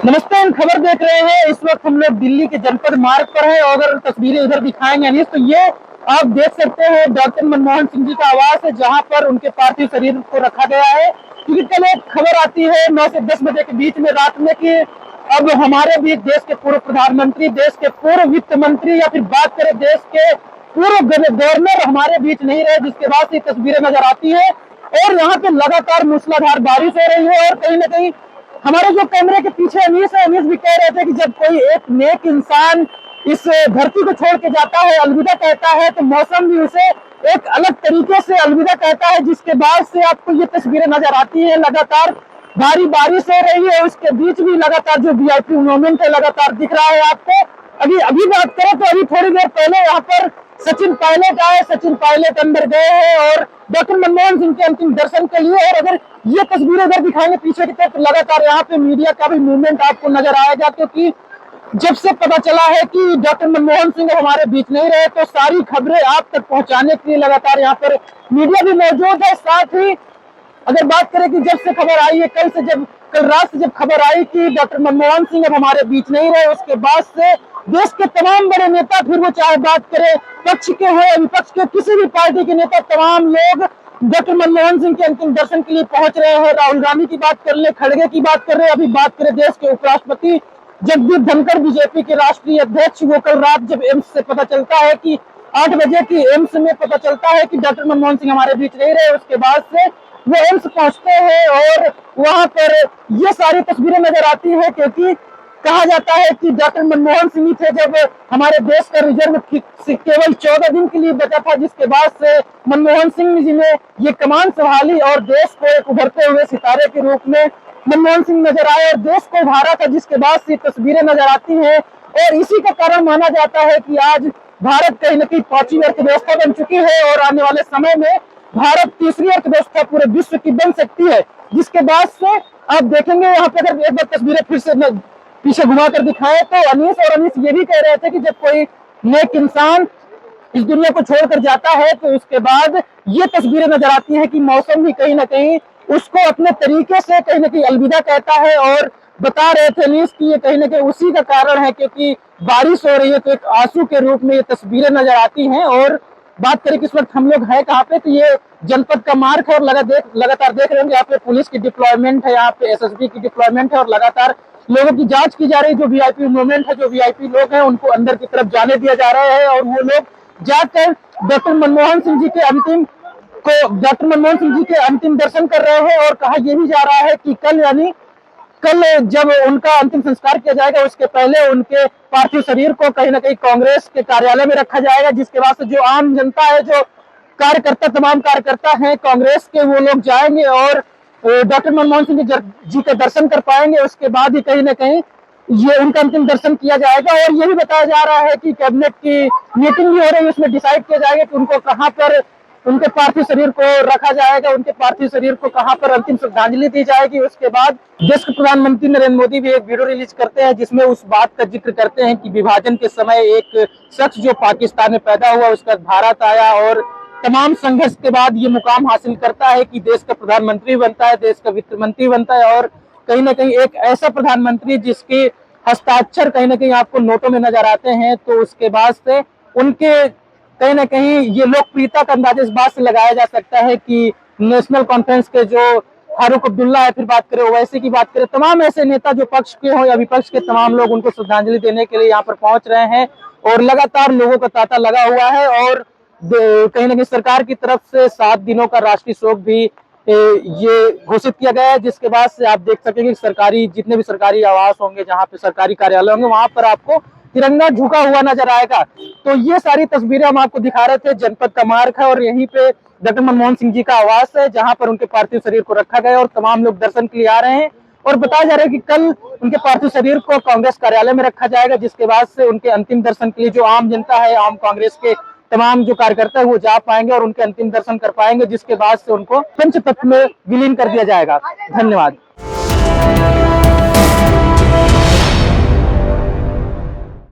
नमस्ते, हम खबर देख रहे हैं। इस वक्त हम लोग दिल्ली के जनपद मार्ग पर हैं और अगर तस्वीरें उधर दिखाएंगे अनीस तो ये आप देख सकते हैं डॉक्टर मनमोहन सिंह जी का आवास है, जहां पर उनके पार्थिव शरीर को रखा गया है। क्योंकि कल एक खबर आती है 9 से 10 बजे के बीच में रात में कि अब हमारे बीच देश के पूर्व प्रधानमंत्री, देश के पूर्व वित्त मंत्री या फिर बात करें देश के पूर्व गवर्नर हमारे बीच नहीं रहे, जिसके बाद से तस्वीरें नजर आती है। और यहाँ पे लगातार मूसलाधार बारिश हो रही है और कहीं ना कहीं हमारे जो कैमरे के पीछे अनीस है, अनीस भी कह रहे थे कि जब कोई एक नेक इंसान इस धरती को छोड़ के जाता है, अलविदा कहता है, तो मौसम भी उसे एक अलग तरीके से अलविदा कहता है। जिसके बाद से आपको ये तस्वीरें नजर आती हैं, लगातार भारी बारिश हो रही है, उसके बीच भी लगातार जो वीआईपी मोमेंट है लगातार दिख रहा है आपको। अभी बात करें तो अभी थोड़ी देर पहले यहाँ पर सचिन पायलट आए, सचिन पायलट अंदर गए हैं और डॉक्टर मनमोहन सिंह के अंतिम दर्शन के लिए। और अगर ये तस्वीरें अगर दिखाएंगे पीछे की तरफ, लगातार यहाँ पे मीडिया का भी मूवमेंट आपको नजर आएगा, क्योंकि जब से पता चला है कि डॉक्टर मनमोहन सिंह हमारे बीच नहीं रहे तो सारी खबरें आप तक पहुंचाने के लिए लगातार यहाँ पर मीडिया भी मौजूद है। साथ ही अगर बात करें कि जब से खबर आई है, कल रात से जब खबर आई कि डॉक्टर मनमोहन सिंह अब हमारे बीच नहीं रहे, उसके बाद से देश के तमाम बड़े नेता, फिर वो चाहे बात करें पक्ष के हो या विपक्ष के, किसी भी पार्टी के नेता, तमाम लोग डॉक्टर मनमोहन सिंह के अंतिम दर्शन के लिए पहुंच रहे हैं। राहुल गांधी की बात कर ले, खड़गे की बात कर रहे हैं, अभी बात करें देश के उपराष्ट्रपति जगदीप धनखड़, बीजेपी के राष्ट्रीय अध्यक्ष, वो कल रात जब एम्स से पता चलता है कि 8 बजे की एम्स में पता चलता है कि डॉक्टर मनमोहन सिंह हमारे बीच नहीं रहे, उसके बाद से वो एम्स पहुंचते हैं और वहां पर ये सारी तस्वीरें नजर आती है। क्योंकि कहा जाता है कि डॉक्टर मनमोहन सिंह थे जब हमारे देश का रिजर्व केवल 14 दिन के लिए बचा था, जिसके बाद से मनमोहन सिंह जी ने ये कमान संभाली और देश को एक उभरते हुए सितारे के रूप में मनमोहन सिंह नजर आए और देश को उभारा था, जिसके बाद से तस्वीरें नजर आती हैं। और इसी का कारण माना जाता है कि आज भारत कहीं न कहीं 5वीं अर्थव्यवस्था बन चुकी है और आने वाले समय में भारत तीसरी अर्थव्यवस्था पूरे विश्व की बन सकती है। जिसके बाद से आप देखेंगे यहाँ पे, अगर एक बार तस्वीरें फिर से पीछे घुमा कर दिखाए तो अनीस ये भी कह रहे थे कि जब कोई नेक इंसान इस दुनिया को छोड़कर जाता है तो उसके बाद ये तस्वीरें नजर आती हैं कि मौसम भी कहीं ना कहीं उसको अपने तरीके से कहीं ना कहीं अलविदा कहता है। और बता रहे थे अनीस की ये कहीं ना कहीं उसी का कारण है, क्योंकि बारिश हो रही है तो एक आंसू के रूप में ये तस्वीरें नजर आती हैं। और बात करें कि इस वक्त हम लोग है कहाँ पे, तो ये जनपद का मार्ग है और लगातार देख रहे होंगे यहाँ पे पुलिस की डिप्लॉयमेंट है, यहाँ पे एसएसबी की डिप्लॉयमेंट है और लगातार लोगों की जांच की जा रही है। जो वीआईपी मूवमेंट है, जो वीआईपी लोग हैं, उनको अंदर की तरफ जाने दिया जा रहा है और वो लोग जाकर डॉक्टर मनमोहन सिंह जी के अंतिम दर्शन कर रहे हैं। और कहा यह भी जा रहा है कि कल जब उनका अंतिम संस्कार किया जाएगा उसके पहले उनके पार्थिव शरीर को कहीं ना कहीं कांग्रेस के कार्यालय में रखा जाएगा, जिसके बाद से जो आम जनता है, जो तमाम कार्यकर्ता हैं कांग्रेस के, वो लोग जाएंगे और डॉक्टर मनमोहन सिंह जी का दर्शन कर पाएंगे। उसके बाद ही कहीं ना कहीं ये उनका अंतिम दर्शन किया जाएगा। और ये भी बताया जा रहा है कि कैबिनेट की मीटिंग भी हो रही है, उसमें डिसाइड किया जाएगा कि उनको कहां पर उनके पार्थिव शरीर को रखा जाएगा, उनके पार्थिव शरीर को कहां पर अंतिम श्रद्धांजलि दी जाएगी। उसके बाद देश के प्रधानमंत्री नरेंद्र मोदी भी एक वीडियो रिलीज करते हैं जिसमें उस बात का जिक्र करते हैं कि विभाजन के समय एक शख्स जो पाकिस्तान में पैदा हुआ, उसका भारत आया और तमाम संघर्ष के बाद ये मुकाम हासिल करता है कि देश का प्रधानमंत्री बनता है, देश का वित्त मंत्री बनता है और कहीं ना कहीं एक ऐसा प्रधानमंत्री जिसके हस्ताक्षर कहीं ना कहीं आपको नोटों में नजर आते हैं। तो उसके बाद से उनके कहीं ना कहीं ये लोकप्रियता का अंदाजा इस बात से लगाया जा सकता है कि नेशनल कॉन्फ्रेंस के जो फारूक अब्दुल्ला है, फिर बात करें ओवैसी की बात करें, तमाम ऐसे नेता जो पक्ष के हो या विपक्ष के, तमाम लोग उनको श्रद्धांजलि देने के लिए यहाँ पर पहुंच रहे हैं और लगातार लोगों का तांता लगा हुआ है। और कहीं ना कहीं सरकार की तरफ से 7 दिनों का राष्ट्रीय शोक भी ये घोषित किया गया है, जिसके बाद से आप देख सकेंगे जितने भी सरकारी आवास होंगे, जहाँ पे सरकारी कार्यालय होंगे, वहां पर आपको तिरंगा झुका हुआ नजर आएगा। तो ये सारी तस्वीरें हम आपको दिखा रहे थे, जनपद का मार्ग है और यहीं पे डॉक्टर मनमोहन सिंह जी का आवास है, जहां पर उनके पार्थिव शरीर को रखा गया और तमाम लोग दर्शन के लिए आ रहे हैं। और बताया जा रहा है कि कल उनके पार्थिव शरीर को कांग्रेस कार्यालय में रखा जाएगा, जिसके बाद से उनके अंतिम दर्शन के लिए जो आम जनता है, आम कांग्रेस के तमाम जो कार्यकर्ता है वो जा पाएंगे और उनके अंतिम दर्शन कर पाएंगे, जिसके बाद से उनको पंचतत्व में विलीन कर दिया जाएगा। धन्यवाद।